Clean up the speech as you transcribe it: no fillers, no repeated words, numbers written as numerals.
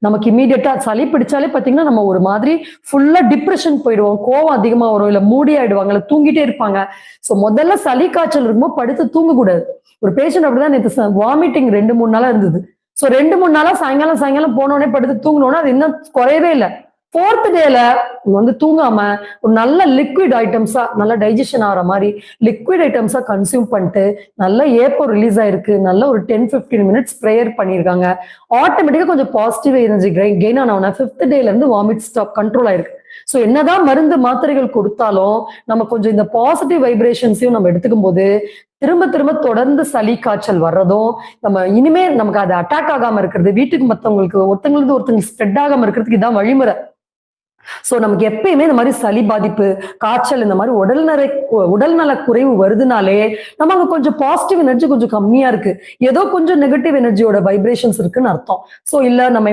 நமக்கு இமீடியட்டா சளி பிடிச்சாலே பாத்தீங்கன்னா நம்ம ஒரு மாதிரி ஃபுல்லா டிப்ரெஷன் போயிடுவோம், கோவம் அதிகமா வரும், இல்ல மூடி ஆயிடுவாங்க, இல்ல தூங்கிட்டே இருப்பாங்க. சோ முதல்ல சளி காய்ச்சல் இருக்கும்போது படுத்து தூங்கக்கூடாது. ஒரு பேஷண்ட் அப்படிதான் நேற்று வாமிட்டிங் 2-3 நாளா இருந்தது. சோ 2-3 நாளா சாயங்காலம் சாயங்காலம் போனோடனே படுத்து தூங்கினோன்னா அது இன்னும் குறையவே இல்லை. 4th டேல தூங்காம ஒரு நல்ல லிக்விட் ஐட்டம்ஸா, நல்ல டைஜஷன் ஆகிற மாதிரி லிக்விட் ஐட்டம்ஸா கன்சியூம் பண்ணிட்டு நல்ல ஏப்பம் ரிலீஸ் ஆயிருக்கு, நல்ல ஒரு 10-15 மினிட்ஸ் ப்ரேயர் பண்ணியிருக்காங்க. ஆட்டோமேட்டிக்கா கொஞ்சம் பாசிட்டிவ் எனர்ஜி கெயின் ஆனவன 5th டேல இருந்து வாமிட் ஸ்டாப் கண்ட்ரோல் ஆயிருக்கு. சோ என்னதான் மருந்து மாத்திரைகள் கொடுத்தாலும் நம்ம கொஞ்சம் இந்த பாசிட்டிவ் வைப்ரேஷன்ஸையும் நம்ம எடுத்துக்கும் போது திரும்ப திரும்ப தொடர்ந்து சளி காய்ச்சல் வர்றதும், நம்ம இனிமே நமக்கு அது அட்டாக் ஆகாம இருக்கிறது, வீட்டுக்கு மத்தவங்களுக்கு ஒருத்தங்களுக்கு ஸ்ப்ரெட் ஆகாம இருக்கிறதுக்கு இதான் வழிமுறை. சோ நமக்கு எப்பயுமே இந்த மாதிரி சளி பாதிப்பு, காய்ச்சல், இந்த மாதிரி உடல்நல குறைவு வருதுனாலே நமக்கு கொஞ்சம் பாசிட்டிவ் எனர்ஜி கொஞ்சம் கம்மியா இருக்கு, ஏதோ கொஞ்சம் நெகட்டிவ் எனர்ஜியோட வைப்ரேஷன்ஸ் இருக்குன்னு அர்த்தம். சோ இல்ல நம்ம